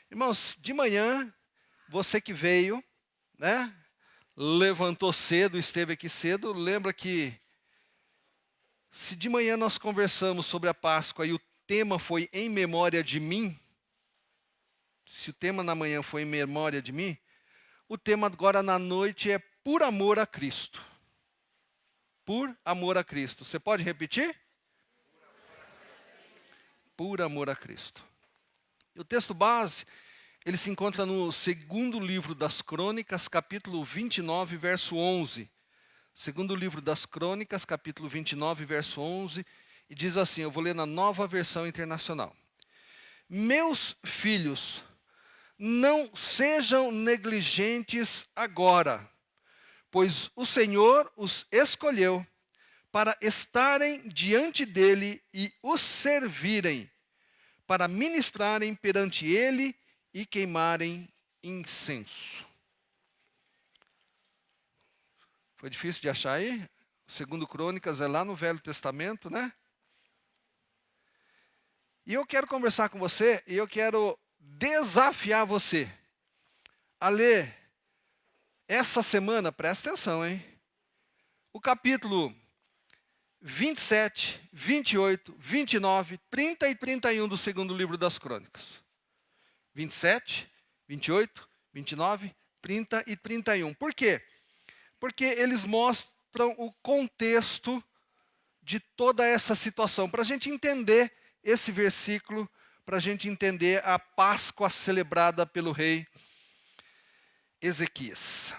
Irmãos, de manhã, você que veio, né? Levantou cedo, esteve aqui cedo, lembra que se de manhã nós conversamos sobre a Páscoa e o tema foi em memória de mim, se o tema na manhã foi em memória de mim, o tema agora na noite é por amor a Cristo. Por amor a Cristo. Você pode repetir? Por amor a Cristo. E o texto base, ele se encontra no segundo livro das Crônicas, capítulo 29, verso 11. Segundo livro das Crônicas, capítulo 29, verso 11, e diz assim, eu vou ler na Nova Versão Internacional. Meus filhos, não sejam negligentes agora, pois o Senhor os escolheu para estarem diante dele e os servirem, para ministrarem perante ele e queimarem incenso. Foi difícil de achar aí? Segundo Crônicas é lá no Velho Testamento, né? E eu quero conversar com você e eu quero desafiar você a ler essa semana, presta atenção, hein? O capítulo 27, 28, 29, 30 e 31 do segundo livro das Crônicas. 27, 28, 29, 30 e 31. Por quê? Porque eles mostram o contexto de toda essa situação, para a gente entender esse versículo, para a gente entender a Páscoa celebrada pelo rei Ezequias.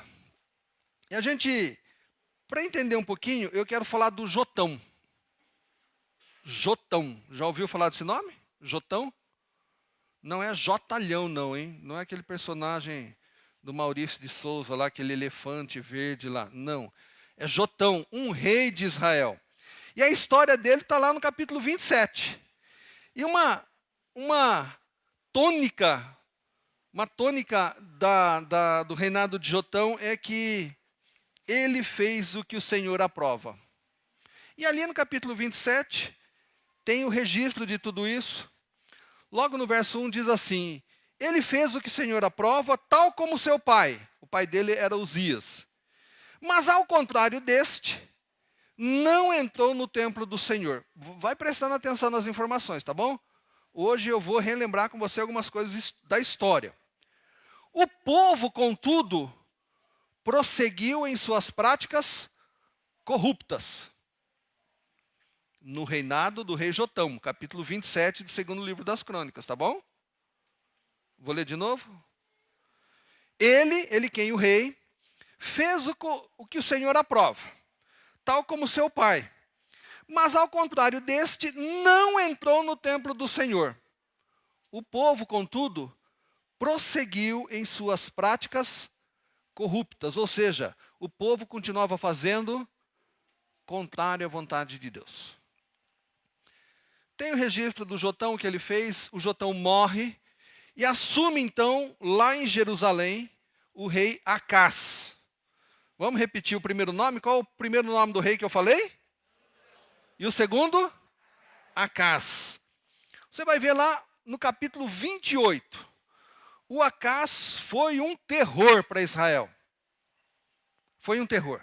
E a gente, para entender um pouquinho, eu quero falar do Jotão. Jotão, já ouviu falar desse nome? Jotão? Não é Jotalhão não, hein? Não é aquele personagem do Maurício de Souza lá, aquele elefante verde lá. Não, é Jotão, um rei de Israel. E a história dele está lá no capítulo 27. E uma tônica do reinado de Jotão é que ele fez o que o Senhor aprova. E ali no capítulo 27, tem o registro de tudo isso. Logo no verso 1 diz assim, ele fez o que o Senhor aprova, tal como seu pai. O pai dele era Uzias. Mas ao contrário deste, não entrou no templo do Senhor. Vai prestando atenção nas informações, tá bom? Hoje eu vou relembrar com você algumas coisas da história. O povo, contudo, prosseguiu em suas práticas corruptas. No reinado do rei Jotão, capítulo 27 do segundo livro das Crônicas, tá bom? Vou ler de novo. Ele quem o rei, fez o que o Senhor aprova, tal como seu pai. Mas ao contrário deste, não entrou no templo do Senhor. O povo, contudo, prosseguiu em suas práticas corruptas, ou seja, o povo continuava fazendo contrário à vontade de Deus. Tem o registro do Jotão, o que ele fez, o Jotão morre, e assume então, lá em Jerusalém, o rei Acás. Vamos repetir o primeiro nome? Qual é o primeiro nome do rei que eu falei? E o segundo? Acás. Você vai ver lá no capítulo 28. O Acás foi um terror para Israel. Foi um terror.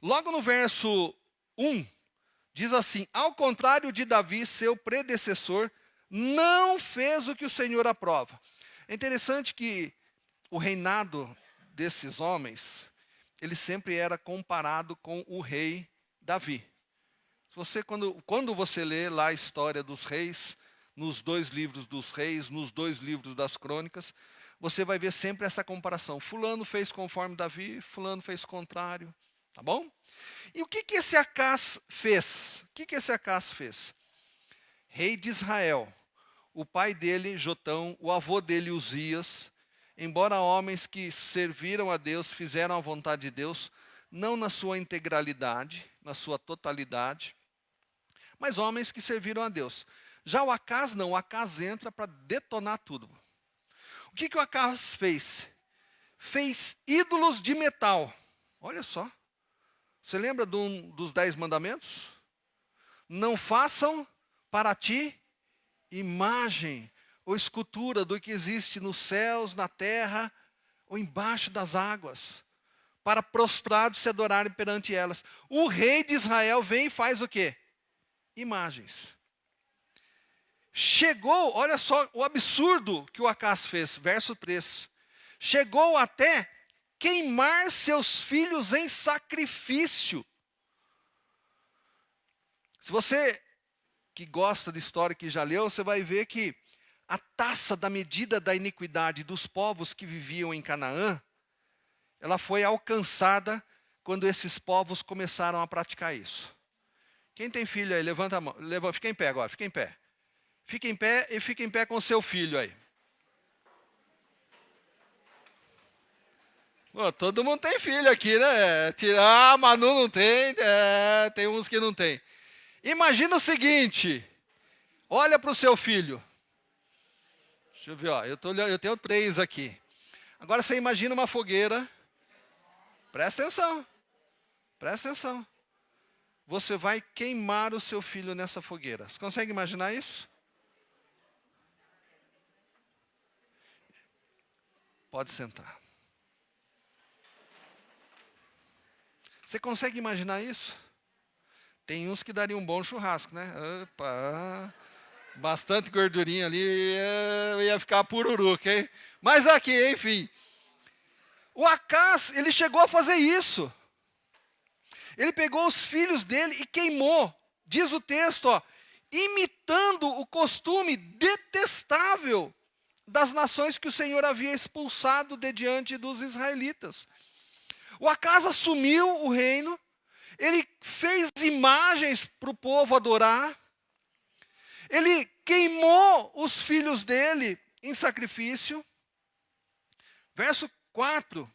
Logo no verso 1, diz assim, ao contrário de Davi, seu predecessor, não fez o que o Senhor aprova. É interessante que o reinado desses homens, ele sempre era comparado com o rei Davi. Quando você lê lá a história dos reis, nos dois livros dos reis, nos dois livros das crônicas, você vai ver sempre essa comparação. Fulano fez conforme Davi, fulano fez contrário. Tá bom? E o que esse Acás fez? O que esse Acás fez? Rei de Israel. O pai dele, Jotão, o avô dele, Uzias, embora homens que serviram a Deus, fizeram a vontade de Deus, não na sua integralidade, na sua totalidade, mas homens que serviram a Deus. Já o Acás não, o Acás entra para detonar tudo. O que o Acás fez? Fez ídolos de metal. Olha só. Você lembra dos 10 mandamentos? Não façam para ti imagem ou escultura do que existe nos céus, na terra ou embaixo das águas, para prostrados se adorarem perante elas. O rei de Israel vem e faz o quê? Imagens. Chegou, olha só o absurdo que o Acás fez, verso 3. Chegou até queimar seus filhos em sacrifício. Se você que gosta de história, que já leu, você vai ver que a taça da medida da iniquidade dos povos que viviam em Canaã, ela foi alcançada quando esses povos começaram a praticar isso. Quem tem filho aí, levanta a mão. Fica em pé agora, fica em pé. Fica em pé e fica em pé com o seu filho aí. Pô, todo mundo tem filho aqui, né? Ah, Manu não tem, tem uns que não tem. Imagina o seguinte, olha para o seu filho. Deixa eu ver, ó, eu tenho 3 aqui. Agora você imagina uma fogueira. Presta atenção. Presta atenção. Você vai queimar o seu filho nessa fogueira. Você consegue imaginar isso? Pode sentar. Você consegue imaginar isso? Tem uns que dariam um bom churrasco, né? Opa, bastante gordurinha ali, ia ficar pururuca, hein? Mas aqui, enfim. O Acás, ele chegou a fazer isso. Ele pegou os filhos dele e queimou. Diz o texto, ó, imitando o costume detestável das nações que o Senhor havia expulsado de diante dos israelitas. O Acás assumiu o reino, ele fez imagens para o povo adorar, ele queimou os filhos dele em sacrifício. Verso 4.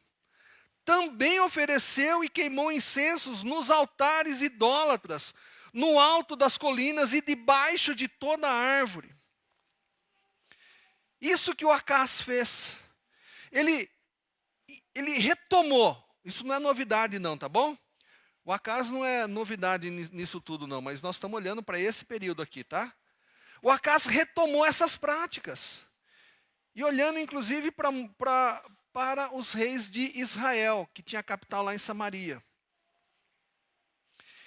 Também ofereceu e queimou incensos nos altares idólatras, no alto das colinas e debaixo de toda a árvore. Isso que o Acás fez. Ele retomou. Isso não é novidade não, tá bom? O Acás não é novidade nisso tudo não, mas nós estamos olhando para esse período aqui, tá? O Acás retomou essas práticas. E olhando inclusive para os reis de Israel, que tinha a capital lá em Samaria.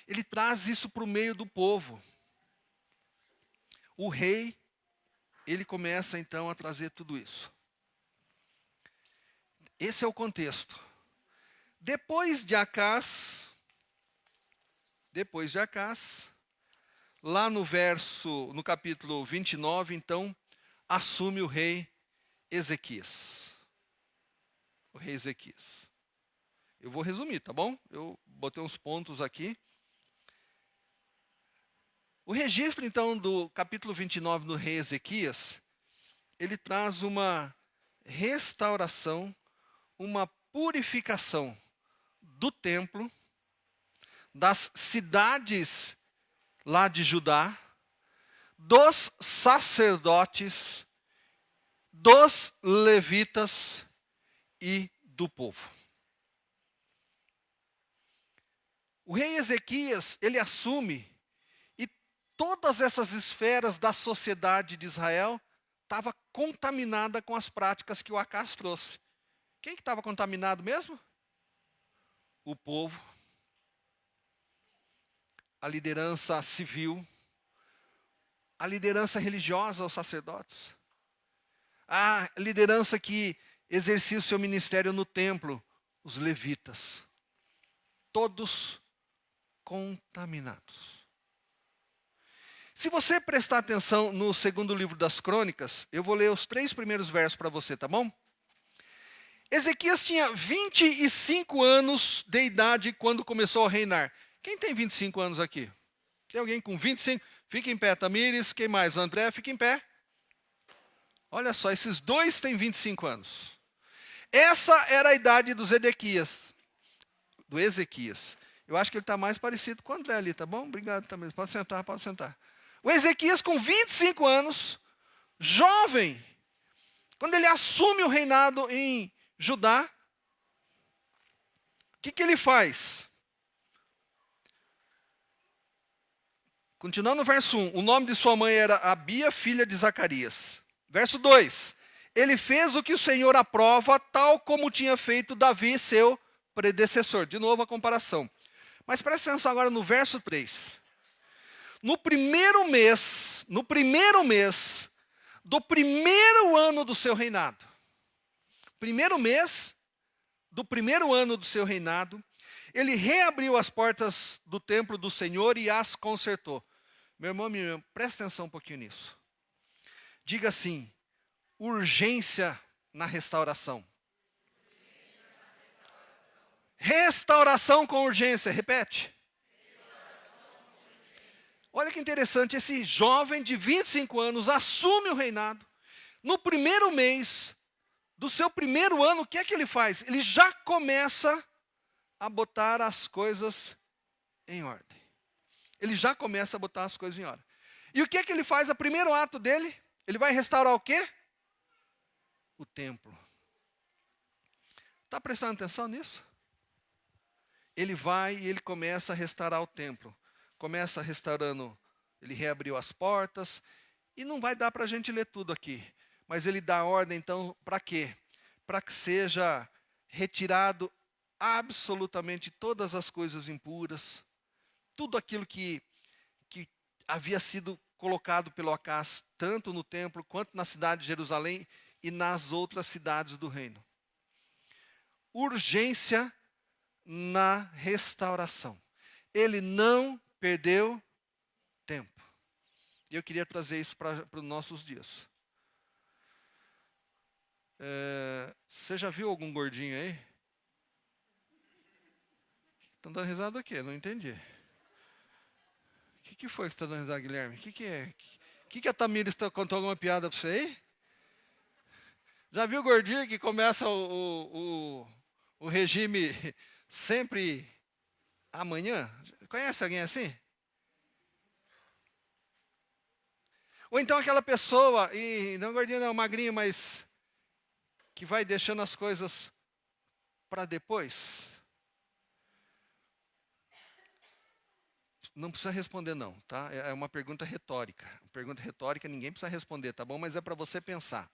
Ele traz isso para o meio do povo. O rei, ele começa então a trazer tudo isso. Esse é o contexto. Depois de Acás, lá no capítulo 29, então, assume o rei Ezequias. O rei Ezequias. Eu vou resumir, tá bom? Eu botei uns pontos aqui. O registro, então, do capítulo 29 do rei Ezequias, ele traz uma restauração, uma purificação do templo, das cidades lá de Judá, dos sacerdotes, dos levitas e do povo. O rei Ezequias, ele assume, e todas essas esferas da sociedade de Israel estava contaminada com as práticas que o Acás trouxe. Quem que estava contaminado mesmo? O povo, a liderança civil, a liderança religiosa, os sacerdotes, a liderança que exercia o seu ministério no templo, os levitas, todos contaminados. Se você prestar atenção no segundo livro das Crônicas, eu vou ler os 3 primeiros versos para você, tá bom? Ezequias tinha 25 anos de idade quando começou a reinar. Quem tem 25 anos aqui? Tem alguém com 25? Fica em pé, Tamires. Quem mais? André, fica em pé. Olha só, esses 2 têm 25 anos. Essa era a idade do Ezequias. Eu acho que ele está mais parecido com o André ali, tá bom? Obrigado, Tamires. Pode sentar, pode sentar. O Ezequias, com 25 anos, jovem, quando ele assume o reinado em Judá, o que ele faz? Continuando no verso 1, o nome de sua mãe era Abia, filha de Zacarias. Verso 2. Ele fez o que o Senhor aprova, tal como tinha feito Davi, seu predecessor. De novo a comparação. Mas presta atenção agora no verso 3. No primeiro mês do primeiro ano do seu reinado. Primeiro mês do primeiro ano do seu reinado, ele reabriu as portas do templo do Senhor e as consertou. Meu irmão, minha irmã, presta atenção um pouquinho nisso. Diga assim: urgência na restauração. Restauração com urgência, repete. Olha que interessante, esse jovem de 25 anos assume o reinado. No primeiro mês do seu primeiro ano, o que é que ele faz? Ele já começa a botar as coisas em ordem. Ele já começa a botar as coisas em ordem. E o que é que ele faz? O primeiro ato dele, ele vai restaurar o quê? O templo. Está prestando atenção nisso? Ele vai e ele começa a restaurar o templo. Começa restaurando, ele reabriu as portas. E não vai dar para a gente ler tudo aqui. Mas ele dá ordem, então, para quê? Para que seja retirado absolutamente todas as coisas impuras. Tudo aquilo que havia sido colocado pelo Acaz, tanto no templo, quanto na cidade de Jerusalém e nas outras cidades do reino. Urgência na restauração. Ele não perdeu tempo. E eu queria trazer isso para os nossos dias. Você já viu algum gordinho aí? Estão dando risada do quê? Não entendi. O que foi que você está dando risada, Guilherme? O que é? Que a Tamires contou alguma piada para você aí? Já viu o gordinho que começa o regime sempre amanhã? Conhece alguém assim? Ou então aquela pessoa, e não gordinho não, magrinho, mas que vai deixando as coisas para depois? Não precisa responder não, tá? É uma pergunta retórica. Pergunta retórica, ninguém precisa responder, tá bom? Mas é para você pensar.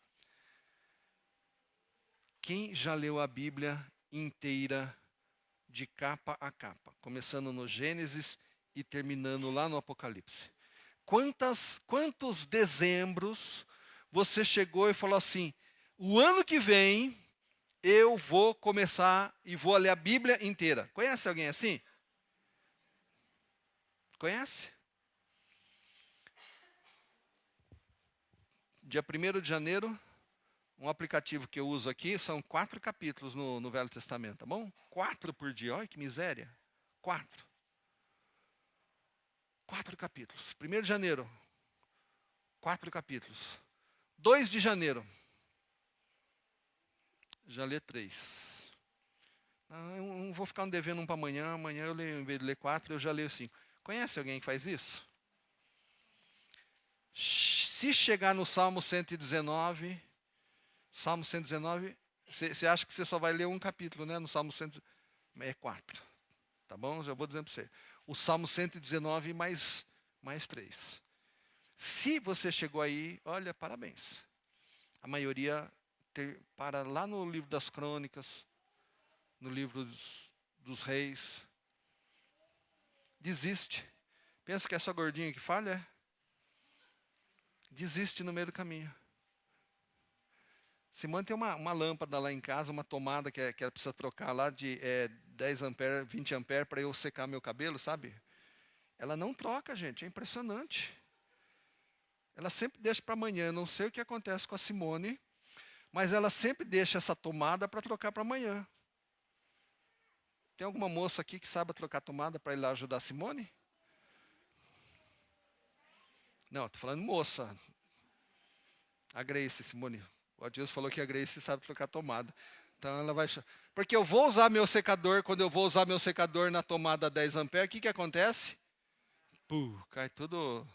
Quem já leu a Bíblia inteira de capa a capa, começando no Gênesis e terminando lá no Apocalipse? Quantos dezembros você chegou e falou assim: o ano que vem eu vou começar e vou ler a Bíblia inteira? Conhece alguém assim? Conhece? Dia 1º de janeiro, um aplicativo que eu uso aqui, são 4 capítulos no Velho Testamento, tá bom? 4 por dia, olha que miséria. 4 capítulos. 1º de janeiro, 4 capítulos. 2 de janeiro, já lê 3. Eu não vou ficar devendo um para amanhã. Amanhã eu leio, em vez de ler 4, eu já leio 5. Conhece alguém que faz isso? Se chegar no Salmo 119, você acha que você só vai ler um capítulo, né? No Salmo 119, é 4. Tá bom? Já vou dizendo para você. O Salmo 119 mais 3. Se você chegou aí, olha, parabéns. A maioria para lá no livro das Crônicas, no livro dos Reis. Desiste. Pensa que é só gordinho que falha? Desiste no meio do caminho. Simone tem uma lâmpada lá em casa, uma tomada que ela precisa trocar lá de 10 amperes, 20 amperes para eu secar meu cabelo, sabe? Ela não troca, gente, é impressionante. Ela sempre deixa para amanhã. Não sei o que acontece com a Simone, mas ela sempre deixa essa tomada para trocar para amanhã. Tem alguma moça aqui que sabe trocar tomada para ir lá ajudar a Simone? Não, estou falando moça. A Grace, Simone. O Adilson falou que a Grace sabe trocar tomada. Então ela vai... Porque eu vou usar meu secador, quando eu vou usar meu secador na tomada 10 amperes, o que acontece? Cai tudo...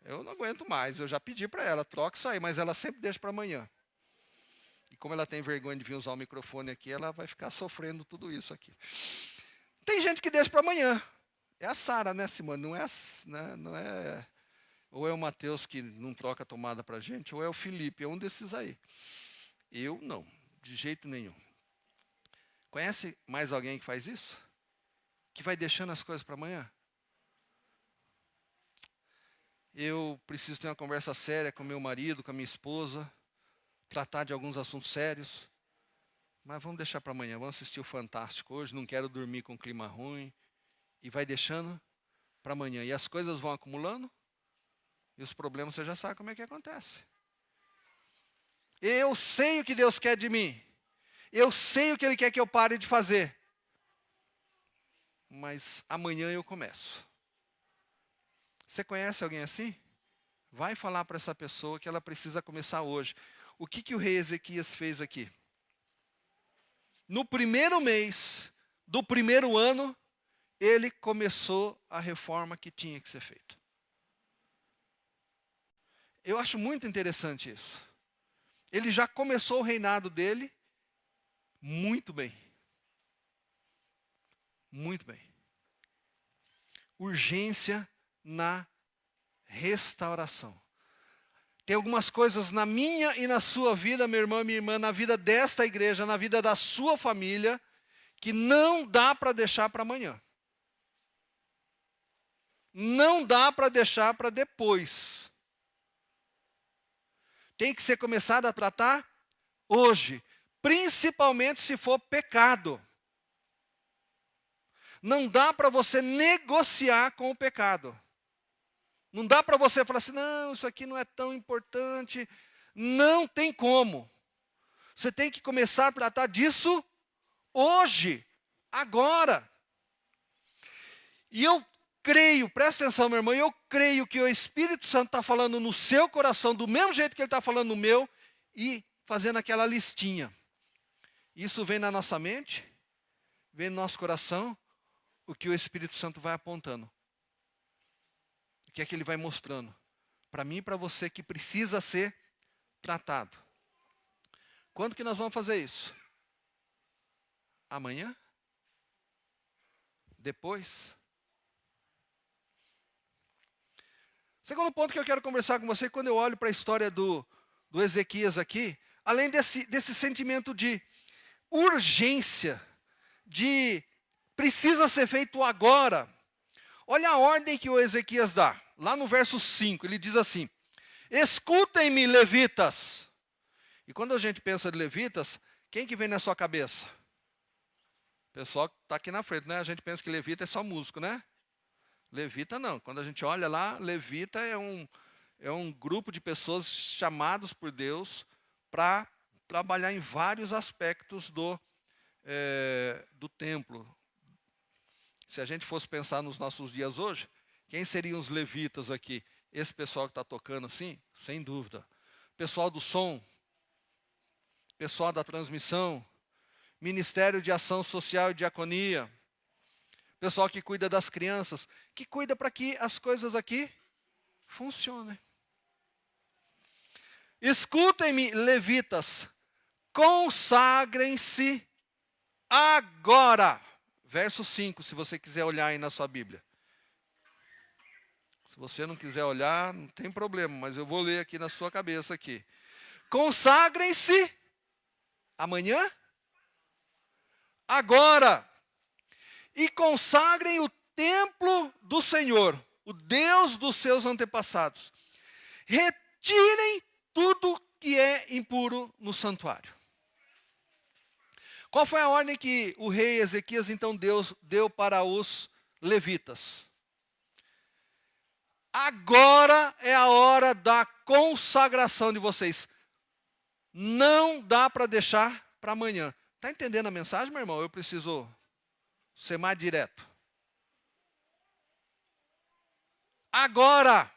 Eu não aguento mais, eu já pedi para ela, troca isso aí, mas ela sempre deixa para amanhã. E como ela tem vergonha de vir usar o microfone aqui, ela vai ficar sofrendo tudo isso aqui. Tem gente que deixa para amanhã. É a Sara, né, Simone? Não é Ou é o Mateus que não troca a tomada para a gente, ou é o Felipe, é um desses aí. Eu não, de jeito nenhum. Conhece mais alguém que faz isso? Que vai deixando as coisas para amanhã? Eu preciso ter uma conversa séria com meu marido, com a minha esposa, tratar de alguns assuntos sérios. Mas vamos deixar para amanhã, vamos assistir o Fantástico hoje, não quero dormir com clima ruim. E vai deixando para amanhã. E as coisas vão acumulando, e os problemas você já sabe como é que acontece. Eu sei o que Deus quer de mim. Eu sei o que Ele quer que eu pare de fazer. Mas amanhã eu começo. Você conhece alguém assim? Vai falar para essa pessoa que ela precisa começar hoje. O que o rei Ezequias fez aqui? No primeiro mês do primeiro ano, ele começou a reforma que tinha que ser feita. Eu acho muito interessante isso. Ele já começou o reinado dele muito bem. Muito bem. Urgência na restauração. Tem algumas coisas na minha e na sua vida, meu irmão e minha irmã, na vida desta igreja, na vida da sua família, que não dá para deixar para amanhã. Não dá para deixar para depois. Tem que ser começado a tratar hoje, principalmente se for pecado. Não dá para você negociar com o pecado. Não dá para você falar assim, não, isso aqui não é tão importante. Não tem como. Você tem que começar a tratar disso hoje, agora. E eu creio, presta atenção, meu irmão, eu creio que o Espírito Santo está falando no seu coração, do mesmo jeito que ele está falando no meu, e fazendo aquela listinha. Isso vem na nossa mente, vem no nosso coração, o que o Espírito Santo vai apontando. O que é que ele vai mostrando? Para mim e para você que precisa ser tratado. Quando que nós vamos fazer isso? Amanhã? Depois? Segundo ponto que eu quero conversar com você, quando eu olho para a história do Ezequias aqui, além desse sentimento de urgência, de precisa ser feito agora, olha a ordem que o Ezequias dá. Lá no verso 5, ele diz assim, escutem-me, levitas. E quando a gente pensa de levitas, quem que vem na sua cabeça? O pessoal que está aqui na frente, né? A gente pensa que levita é só músico, né? Levita não. Quando a gente olha lá, levita é um grupo de pessoas chamados por Deus para trabalhar em vários aspectos do templo. Se a gente fosse pensar nos nossos dias hoje, quem seriam os levitas aqui? Esse pessoal que está tocando assim? Sem dúvida. Pessoal do som, pessoal da transmissão, Ministério de Ação Social e Diaconia, pessoal que cuida das crianças, que cuida para que as coisas aqui funcionem. Escutem-me, levitas, consagrem-se agora. Verso 5, se você quiser olhar aí na sua Bíblia. Se você não quiser olhar, não tem problema, mas eu vou ler aqui na sua cabeça aqui. Consagrem-se amanhã, agora, e consagrem o templo do Senhor, o Deus dos seus antepassados. Retirem tudo que é impuro no santuário. Qual foi a ordem que o rei Ezequias então deu para os levitas? Agora é a hora da consagração de vocês. Não dá para deixar para amanhã. Está entendendo a mensagem, meu irmão? Eu preciso ser mais direto. Agora,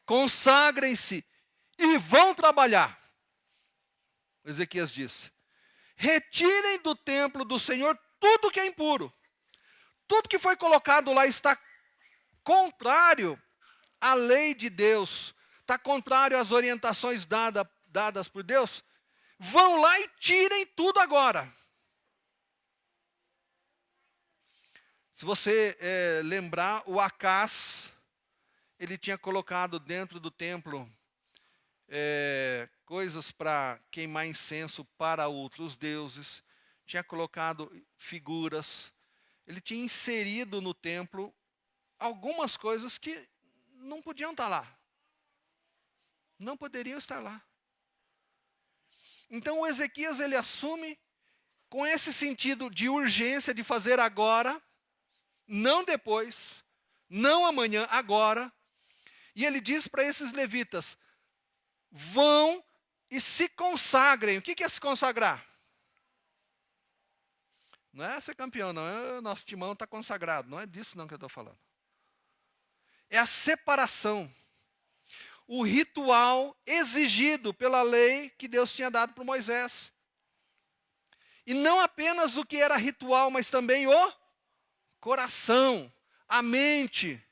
consagrem-se e vão trabalhar. Ezequias disse, retirem do templo do Senhor tudo que é impuro. Tudo que foi colocado lá está contrário à lei de Deus, está contrário às orientações dadas por Deus. Vão lá e tirem tudo agora. Se você lembrar, o Acás, ele tinha colocado dentro do templo coisas para queimar incenso para outros deuses, tinha colocado figuras, ele tinha inserido no templo algumas coisas que não podiam estar lá. Não poderiam estar lá. Então o Ezequias, ele assume com esse sentido de urgência de fazer agora, não depois, não amanhã, agora. E ele diz para esses levitas: vão e se consagrem. O que é se consagrar? Não é ser campeão, não. Nosso timão está consagrado. Não é disso não que eu estou falando. É a separação. O ritual exigido pela lei que Deus tinha dado para Moisés. E não apenas o que era ritual, mas também o coração, a mente,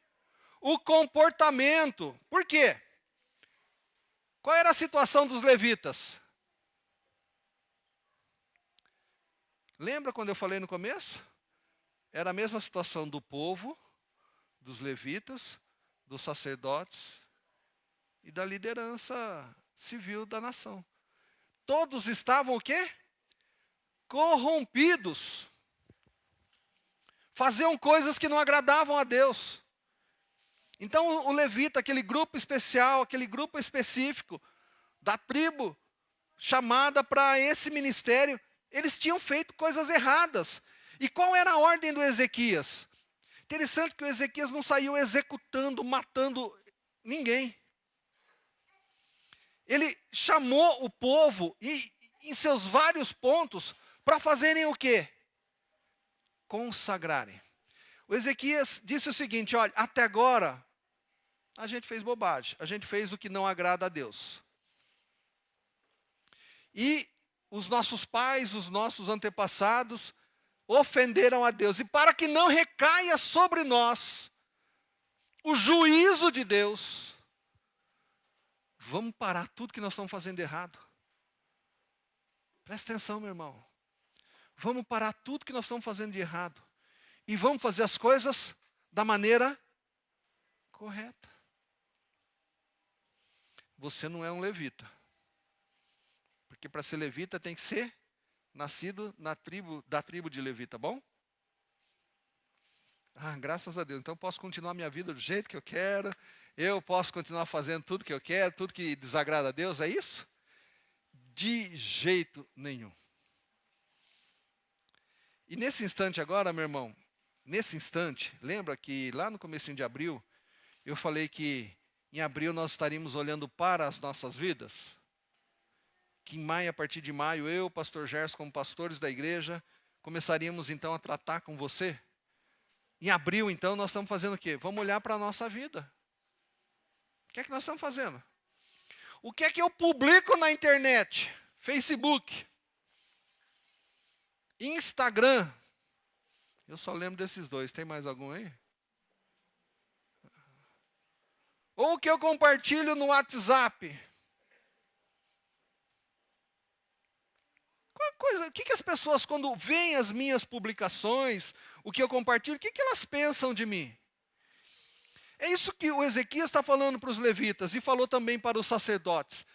o comportamento. Por quê? Qual era a situação dos levitas? Lembra quando eu falei no começo? Era a mesma situação do povo, dos levitas, dos sacerdotes e da liderança civil da nação. Todos estavam o quê? Corrompidos. Faziam coisas que não agradavam a Deus. Então o levita, aquele grupo especial, aquele grupo específico da tribo chamada para esse ministério, eles tinham feito coisas erradas. E qual era a ordem do Ezequias? Interessante que o Ezequias não saiu executando, matando ninguém. Ele chamou o povo em seus vários pontos para fazerem o quê? Consagrarem. O Ezequias disse o seguinte: olha, até agora a gente fez bobagem, a gente fez o que não agrada a Deus. E os nossos pais, os nossos antepassados ofenderam a Deus. E para que não recaia sobre nós o juízo de Deus, vamos parar tudo que nós estamos fazendo errado. Presta atenção, meu irmão. Vamos parar tudo que nós estamos fazendo de errado. E vamos fazer as coisas da maneira correta. Você não é um levita. Porque para ser levita tem que ser nascido da tribo de Levi, tá bom? Graças a Deus. Então eu posso continuar minha vida do jeito que eu quero. Eu posso continuar fazendo tudo que eu quero, tudo que desagrada a Deus, é isso? De jeito nenhum. E nesse instante agora, meu irmão, nesse instante, lembra que lá no comecinho de abril, eu falei que em abril nós estaríamos olhando para as nossas vidas? Que em maio, a partir de maio, eu, pastor Gerson, como pastores da igreja, começaríamos então a tratar com você. Em abril, então, nós estamos fazendo o quê? Vamos olhar para a nossa vida. O que é que nós estamos fazendo? O que é que eu publico na internet? Facebook, Instagram. Eu só lembro desses dois. Tem mais algum aí? Ou o que eu compartilho no WhatsApp? O que as pessoas, quando veem as minhas publicações, o que eu compartilho, o que elas pensam de mim? É isso que o Ezequias está falando para os levitas e falou também para os sacerdotes.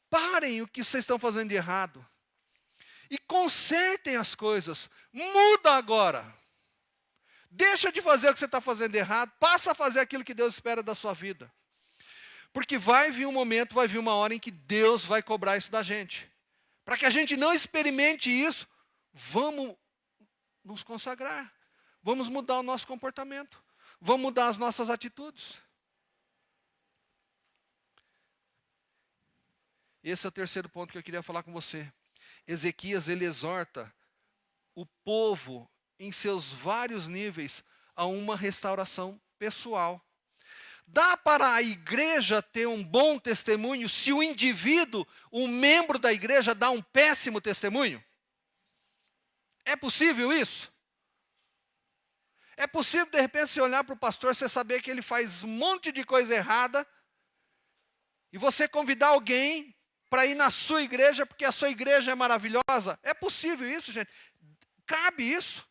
Parem o que vocês estão fazendo de errado. E consertem as coisas. Muda agora. Deixa de fazer o que você está fazendo de errado. Passa a fazer aquilo que Deus espera da sua vida. Porque vai vir um momento, vai vir uma hora em que Deus vai cobrar isso da gente. Para que a gente não experimente isso, vamos nos consagrar. Vamos mudar o nosso comportamento. Vamos mudar as nossas atitudes. Esse é o terceiro ponto que eu queria falar com você. Ezequias, ele exorta o povo em seus vários níveis a uma restauração pessoal. Dá para a igreja ter um bom testemunho se o indivíduo, um membro da igreja, dá um péssimo testemunho? É possível isso? É possível, de repente, você olhar para o pastor, você saber que ele faz um monte de coisa errada, e você convidar alguém para ir na sua igreja, porque a sua igreja é maravilhosa? É possível isso, gente? Cabe isso?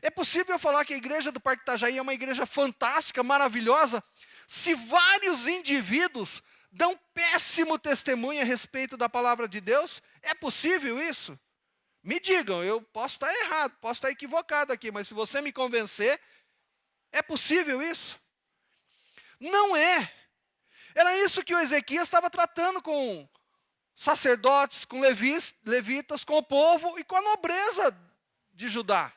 É possível falar que a igreja do Parque Itajaí é uma igreja fantástica, maravilhosa, se vários indivíduos dão péssimo testemunho a respeito da palavra de Deus? É possível isso? Me digam, eu posso estar errado, posso estar equivocado aqui, mas se você me convencer, é possível isso? Não é. Era isso que o Ezequias estava tratando com sacerdotes, com levitas, com o povo e com a nobreza de Judá.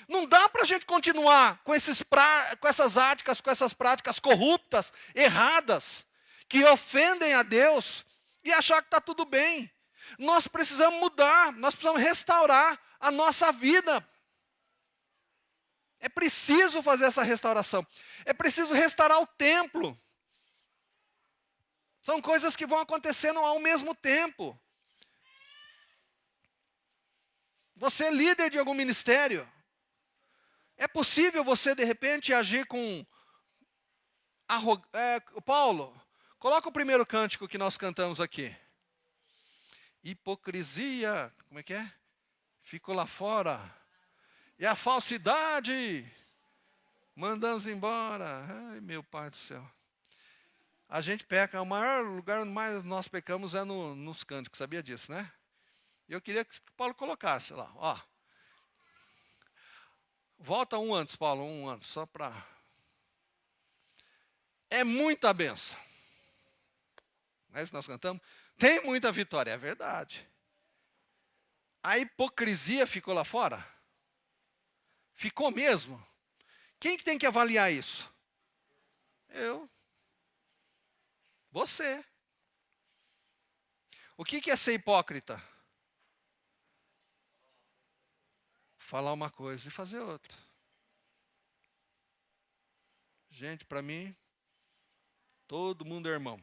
Não dá para a gente continuar com essas práticas corruptas, erradas, que ofendem a Deus e achar que está tudo bem. Nós precisamos mudar, nós precisamos restaurar a nossa vida. É preciso fazer essa restauração. É preciso restaurar o templo. São coisas que vão acontecendo ao mesmo tempo. Você é líder de algum ministério. É possível você, de repente, agir com Paulo, coloca o primeiro cântico que nós cantamos aqui. Hipocrisia, como é que é? Ficou lá fora. E a falsidade, mandamos embora. Ai, meu Pai do céu. A gente peca, o maior lugar onde mais nós pecamos é nos cânticos, sabia disso, né? E eu queria que Paulo colocasse lá, ó. Volta um antes, Paulo, um antes, só para... É muita benção. Não é isso que nós cantamos? Tem muita vitória, é verdade. A hipocrisia ficou lá fora? Ficou mesmo? Quem que tem que avaliar isso? Eu. Você. O que é ser hipócrita? Falar uma coisa e fazer outra. Gente, para mim, todo mundo é irmão.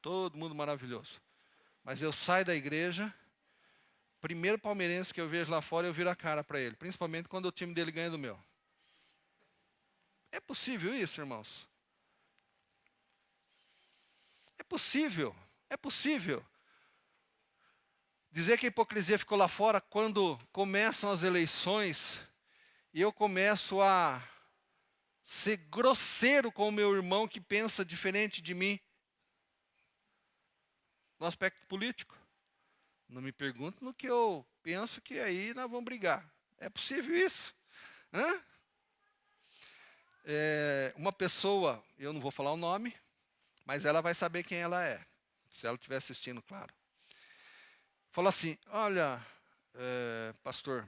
Todo mundo maravilhoso. Mas eu saio da igreja, primeiro palmeirense que eu vejo lá fora, eu viro a cara para ele. Principalmente quando o time dele ganha do meu. É possível isso, irmãos? É possível. É possível. Dizer que a hipocrisia ficou lá fora quando começam as eleições e eu começo a ser grosseiro com o meu irmão que pensa diferente de mim no aspecto político. Não me pergunte no que eu penso, que aí nós vamos brigar. É possível isso? Hã? Uma pessoa, eu não vou falar o nome, mas ela vai saber quem ela é, se ela estiver assistindo, claro. Falou assim, olha, pastor,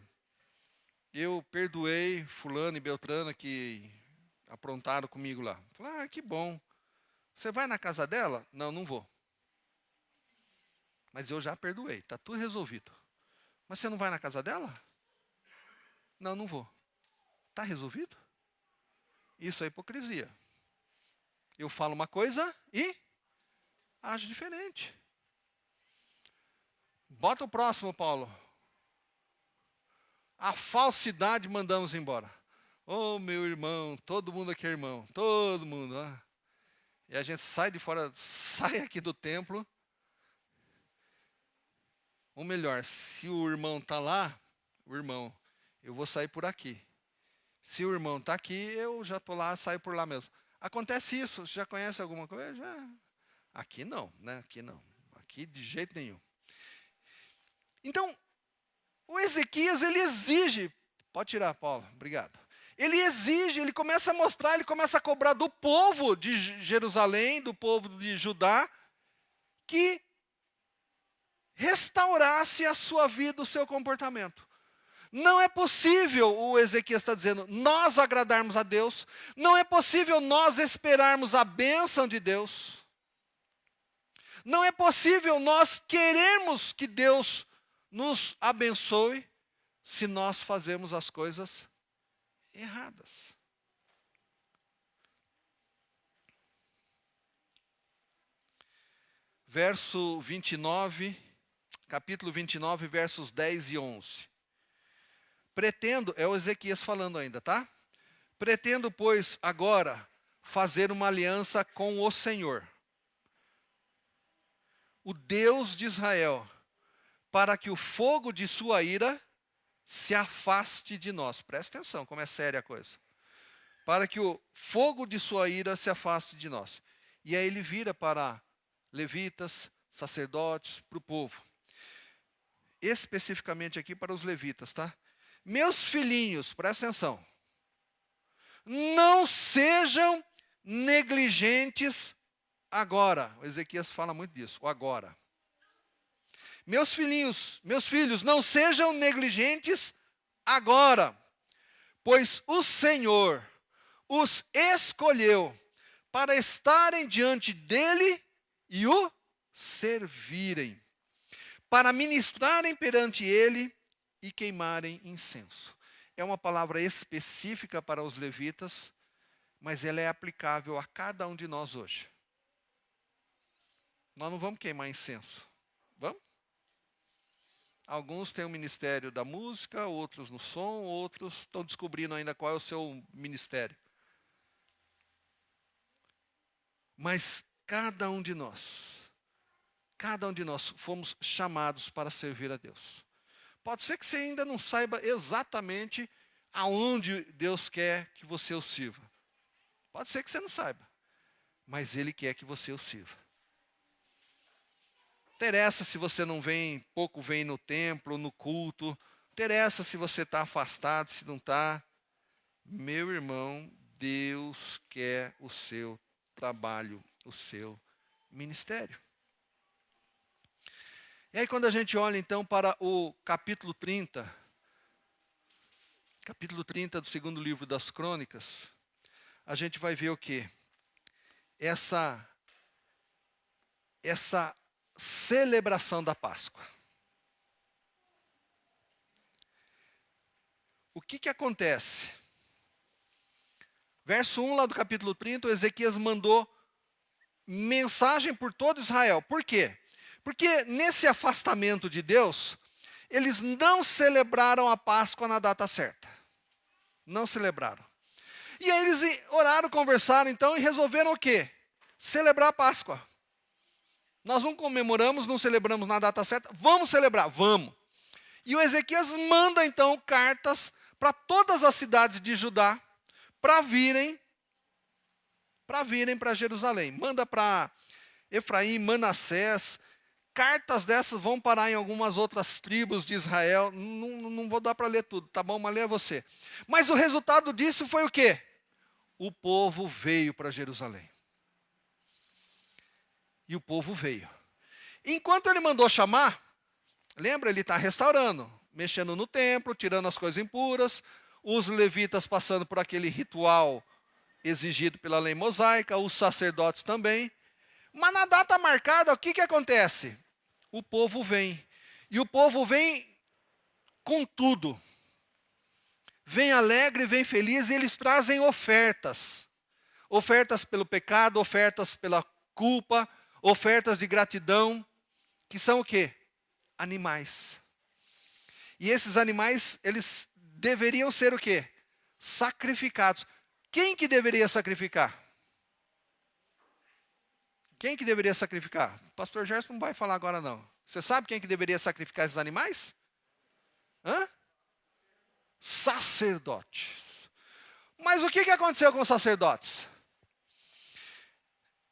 eu perdoei fulano e beltrano que aprontaram comigo lá. Falei, que bom. Você vai na casa dela? Não, não vou. Mas eu já perdoei, está tudo resolvido. Mas você não vai na casa dela? Não, não vou. Está resolvido? Isso é hipocrisia. Eu falo uma coisa e acho diferente. Bota o próximo, Paulo. A falsidade mandamos embora. Oh, meu irmão, todo mundo aqui é irmão. Todo mundo. E a gente sai de fora, sai aqui do templo. Ou melhor, se o irmão está lá, eu vou sair por aqui. Se o irmão está aqui, eu já estou lá, saio por lá mesmo. Acontece isso, você já conhece alguma coisa? Já. Aqui não, né? Aqui não. Aqui de jeito nenhum. Então, o Ezequias, ele exige, pode tirar, Paulo, obrigado. Ele exige, ele começa a mostrar, ele começa a cobrar do povo de Jerusalém, do povo de Judá, que restaurasse a sua vida, o seu comportamento. Não é possível, o Ezequias está dizendo, nós agradarmos a Deus, não é possível nós esperarmos a bênção de Deus, não é possível nós querermos que Deus nos abençoe se nós fazemos as coisas erradas. Verso 29, capítulo 29, versos 10 e 11. Pretendo, é o Ezequias falando ainda, tá? Pretendo, pois, agora fazer uma aliança com o Senhor, o Deus de Israel, para que o fogo de sua ira se afaste de nós. Presta atenção, como é séria a coisa. Para que o fogo de sua ira se afaste de nós. E aí ele vira para levitas, sacerdotes, para o povo. Especificamente aqui para os levitas, tá? Meus filhinhos, presta atenção. Não sejam negligentes agora. O Ezequias fala muito disso, o agora. Meus filhos, não sejam negligentes agora, pois o Senhor os escolheu para estarem diante dele e o servirem, para ministrarem perante ele e queimarem incenso. É uma palavra específica para os levitas, mas ela é aplicável a cada um de nós hoje. Nós não vamos queimar incenso, vamos? Alguns têm o ministério da música, outros no som, outros estão descobrindo ainda qual é o seu ministério. Mas cada um de nós fomos chamados para servir a Deus. Pode ser que você ainda não saiba exatamente aonde Deus quer que você o sirva. Pode ser que você não saiba, mas Ele quer que você o sirva. Interessa se você não vem, pouco vem no templo, no culto. Interessa se você está afastado, se não está. Meu irmão, Deus quer o seu trabalho, o seu ministério. E aí quando a gente olha então para o capítulo 30 do segundo livro das Crônicas, a gente vai ver o quê? Essa celebração da Páscoa. O que acontece? Verso 1 lá do capítulo 30, o Ezequias mandou mensagem por todo Israel. Por quê? Porque nesse afastamento de Deus, eles não celebraram a Páscoa na data certa. Não celebraram. E aí eles oraram, conversaram então e resolveram o quê? Celebrar a Páscoa. Nós não comemoramos, não celebramos na data certa, vamos celebrar, vamos. E o Ezequias manda então cartas para todas as cidades de Judá para virem para Jerusalém. Manda para Efraim, Manassés. Cartas dessas vão parar em algumas outras tribos de Israel. Não vou dar para ler tudo, tá bom? Mas lê você. Mas o resultado disso foi o quê? O povo veio para Jerusalém. E o povo veio. Enquanto ele mandou chamar, lembra, ele está restaurando, mexendo no templo, tirando as coisas impuras, os levitas passando por aquele ritual exigido pela lei mosaica, os sacerdotes também. Mas na data marcada, o que acontece? O povo vem. E o povo vem com tudo. Vem alegre, vem feliz, e eles trazem ofertas. Ofertas pelo pecado, ofertas pela culpa, ofertas de gratidão, que são o quê? Animais. E esses animais, eles deveriam ser o quê? Sacrificados. Quem que deveria sacrificar? Quem que deveria sacrificar? O pastor Gerson não vai falar agora não. Você sabe quem que deveria sacrificar esses animais? Sacerdotes. Mas o que aconteceu com os sacerdotes?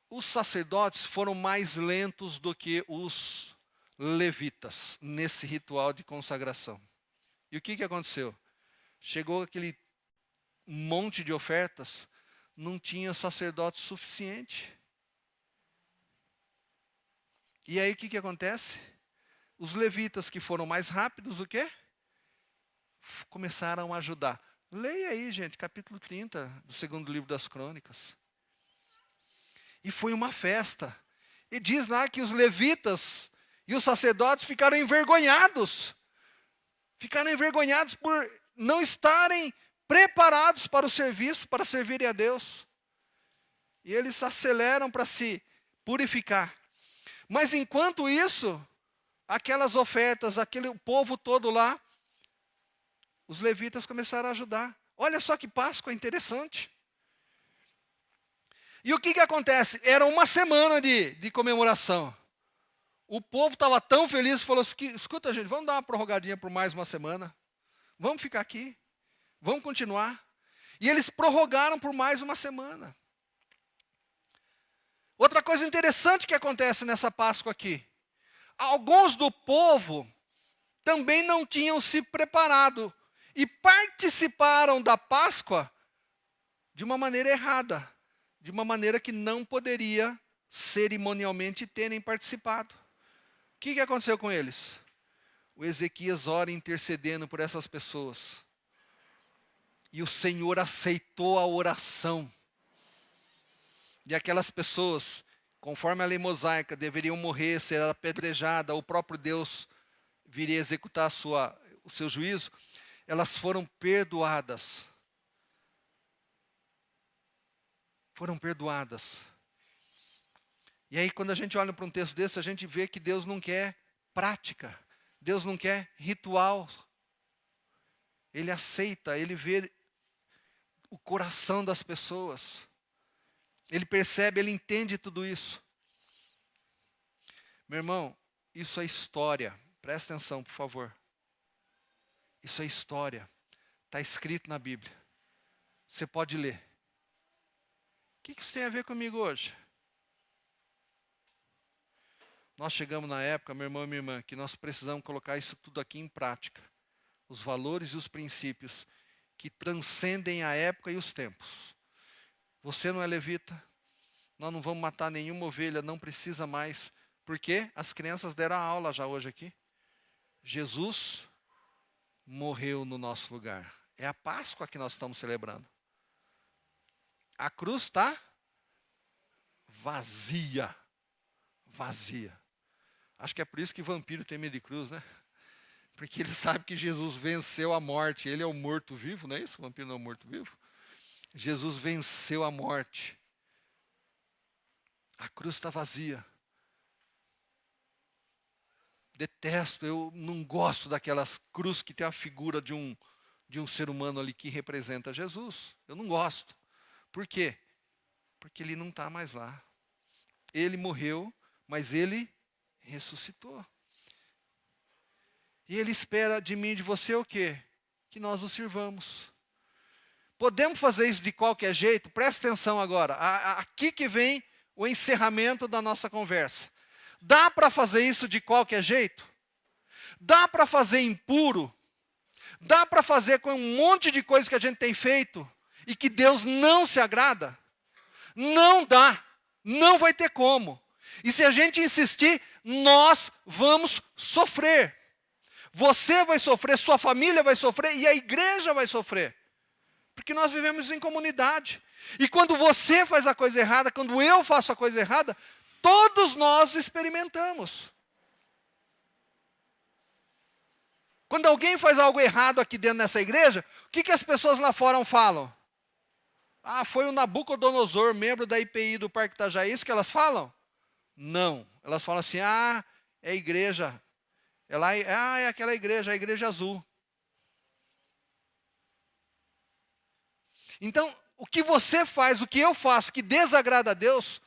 Os sacerdotes foram mais lentos do que os levitas nesse ritual de consagração. E o que aconteceu? Chegou aquele monte de ofertas, não tinha sacerdote suficiente. E aí o que acontece? Os levitas que foram mais rápidos, o quê? Começaram a ajudar. Leia aí, gente, capítulo 30 do segundo livro das Crônicas. E foi uma festa. E diz lá que os levitas e os sacerdotes ficaram envergonhados. Ficaram envergonhados por não estarem preparados para o serviço, para servirem a Deus. E eles aceleram para se purificar. Mas enquanto isso, aquelas ofertas, aquele povo todo lá, os levitas começaram a ajudar. Olha só que Páscoa interessante. E o que acontece? Era uma semana de comemoração. O povo estava tão feliz, falou assim, escuta gente, vamos dar uma prorrogadinha por mais uma semana. Vamos ficar aqui? Vamos continuar? E eles prorrogaram por mais uma semana. Outra coisa interessante que acontece nessa Páscoa aqui. Alguns do povo também não tinham se preparado e participaram da Páscoa de uma maneira errada, de uma maneira que não poderia cerimonialmente terem participado. O que aconteceu com eles? O Ezequias ora intercedendo por essas pessoas. E o Senhor aceitou a oração. E aquelas pessoas, conforme a lei mosaica, deveriam morrer, ser apedrejadas, o próprio Deus viria executar o seu juízo, elas foram perdoadas. Foram perdoadas. E aí, quando a gente olha para um texto desse, a gente vê que Deus não quer prática. Deus não quer ritual. Ele aceita, ele vê o coração das pessoas. Ele percebe, ele entende tudo isso. Meu irmão, isso é história. Presta atenção, por favor. Isso é história. Está escrito na Bíblia. Você pode ler. O que isso tem a ver comigo hoje? Nós chegamos na época, meu irmão e minha irmã, que nós precisamos colocar isso tudo aqui em prática. Os valores e os princípios que transcendem a época e os tempos. Você não é levita, nós não vamos matar nenhuma ovelha, não precisa mais. Porque as crianças deram a aula já hoje aqui. Jesus morreu no nosso lugar. É a Páscoa que nós estamos celebrando. A cruz está vazia. Vazia. Acho que é por isso que vampiro tem medo de cruz, né? Porque ele sabe que Jesus venceu a morte. Ele é o morto-vivo, não é isso? O vampiro não é o morto-vivo? Jesus venceu a morte. A cruz está vazia. Detesto, eu não gosto daquelas cruz que tem a figura de um ser humano ali que representa Jesus. Eu não gosto. Por quê? Porque ele não está mais lá. Ele morreu, mas ele ressuscitou. E ele espera de mim e de você o quê? Que nós o sirvamos. Podemos fazer isso de qualquer jeito? Presta atenção agora. Aqui que vem o encerramento da nossa conversa. Dá para fazer isso de qualquer jeito? Dá para fazer impuro? Dá para fazer com um monte de coisa que a gente tem feito e que Deus não se agrada? Não dá. Não vai ter como. E se a gente insistir, nós vamos sofrer. Você vai sofrer, sua família vai sofrer e a igreja vai sofrer. Porque nós vivemos em comunidade. E quando você faz a coisa errada, quando eu faço a coisa errada, todos nós experimentamos. Quando alguém faz algo errado aqui dentro dessa igreja, o que as pessoas lá fora falam? Ah, foi o Nabucodonosor, membro da IPI do Parque Itajaí, isso que elas falam? Não. Elas falam assim, é a igreja. É aquela igreja, a igreja azul. Então, o que você faz, o que eu faço, que desagrada a Deus,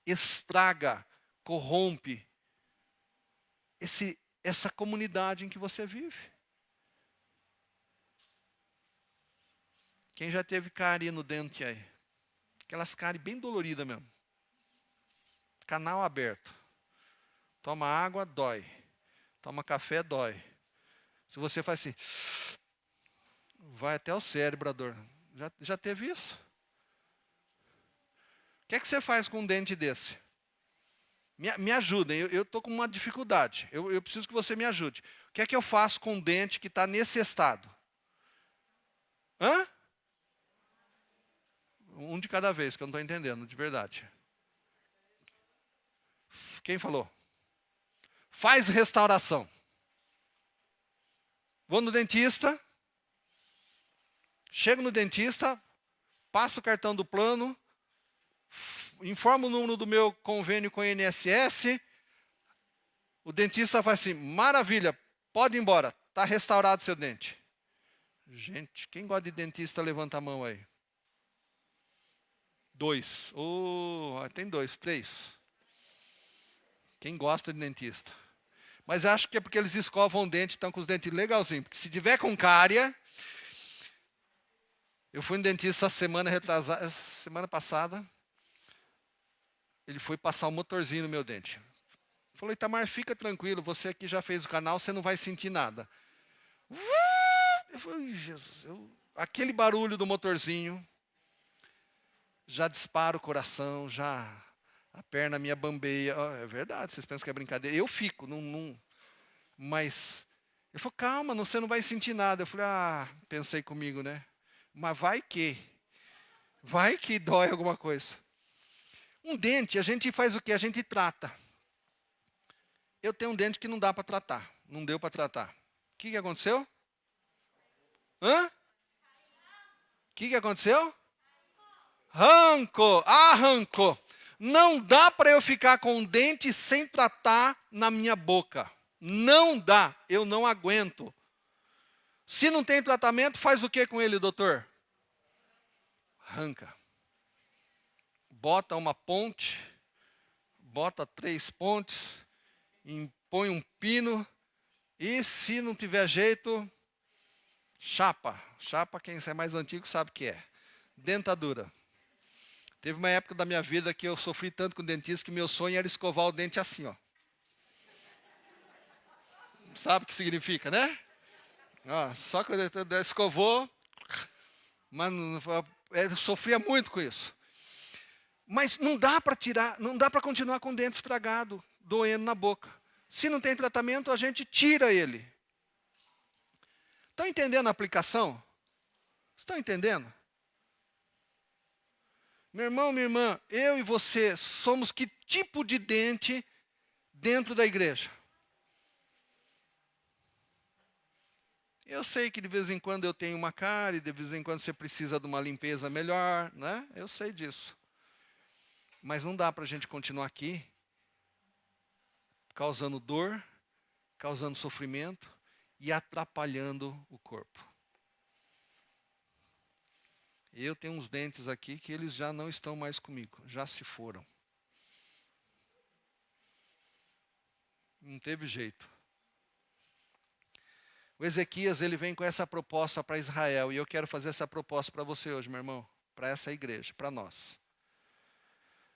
estraga, corrompe essa comunidade em que você vive. Quem já teve cárie no dente aí? Aquelas cárie bem doloridas mesmo. Canal aberto. Toma água, dói. Toma café, dói. Se você faz assim, vai até o cérebro a dor. Já teve isso? O que é que você faz com um dente desse? Me ajudem, eu estou com uma dificuldade. Eu preciso que você me ajude. O que é que eu faço com um dente que está nesse estado? Hã? Um de cada vez, que eu não estou entendendo, de verdade. Quem falou? Faz restauração. Vou no dentista. Chego no dentista. Passo o cartão do plano. Informo o número do meu convênio com o INSS. O dentista faz assim, maravilha, pode ir embora. Está restaurado seu dente. Gente, quem gosta de dentista, levanta a mão aí. 2. Tem 2, 3. Quem gosta de dentista? Mas eu acho que é porque eles escovam o dente, estão com os dentes legalzinhos. Porque se tiver com cárie... Eu fui no dentista semana passada. Ele foi passar um motorzinho no meu dente. Falou, Itamar, fica tranquilo, você aqui já fez o canal, você não vai sentir nada. Eu falei, Jesus, aquele barulho do motorzinho já dispara o coração, já a perna minha bambeia. Oh, é verdade, vocês pensam que é brincadeira. Eu fico, mas ele falou, calma, você não vai sentir nada. Eu falei, pensei comigo, né? Mas vai que dói alguma coisa. Um dente, a gente faz o quê? A gente trata. Eu tenho um dente que não dá para tratar. Não deu para tratar. O que aconteceu? O que aconteceu? Arrancou. Não dá para eu ficar com um dente sem tratar na minha boca. Não dá, eu não aguento. Se não tem tratamento, faz o que com ele, doutor? Arranca. Bota uma ponte, bota 3 pontes, põe um pino, e se não tiver jeito, chapa. Chapa, quem é mais antigo sabe o que é. Dentadura. Teve uma época da minha vida que eu sofri tanto com o dentista que meu sonho era escovar o dente assim, ó. Sabe o que significa, né? Só que eu escovou, mas eu sofria muito com isso. Mas não dá para tirar, não dá para continuar com o dente estragado, doendo na boca. Se não tem tratamento, a gente tira ele. Estão entendendo a aplicação? Estão entendendo? Meu irmão, minha irmã, eu e você somos que tipo de dente dentro da igreja? Eu sei que de vez em quando eu tenho uma cárie, de vez em quando você precisa de uma limpeza melhor, né? Eu sei disso. Mas não dá para a gente continuar aqui causando dor, causando sofrimento e atrapalhando o corpo. Eu tenho uns dentes aqui que eles já não estão mais comigo, já se foram. Não teve jeito. O Ezequias, ele vem com essa proposta para Israel, e eu quero fazer essa proposta para você hoje, meu irmão, para essa igreja, para nós.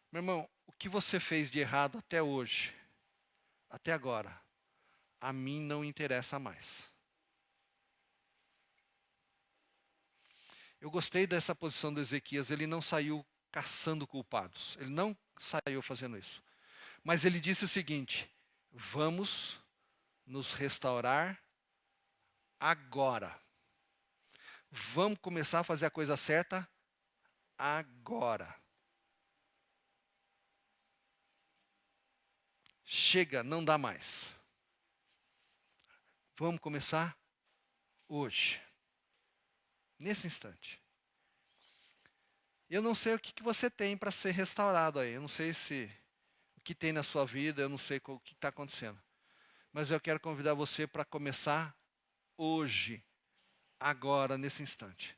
Meu irmão, o que você fez de errado até hoje, até agora, a mim não interessa mais. Eu gostei dessa posição do Ezequias, ele não saiu caçando culpados, ele não saiu fazendo isso. Mas ele disse o seguinte, vamos nos restaurar agora. Vamos começar a fazer a coisa certa agora. Chega, não dá mais. Vamos começar hoje. Nesse instante. Eu não sei o que você tem para ser restaurado aí. Eu não sei o que tem na sua vida, eu não sei o que está acontecendo. Mas eu quero convidar você para começar hoje, agora, nesse instante.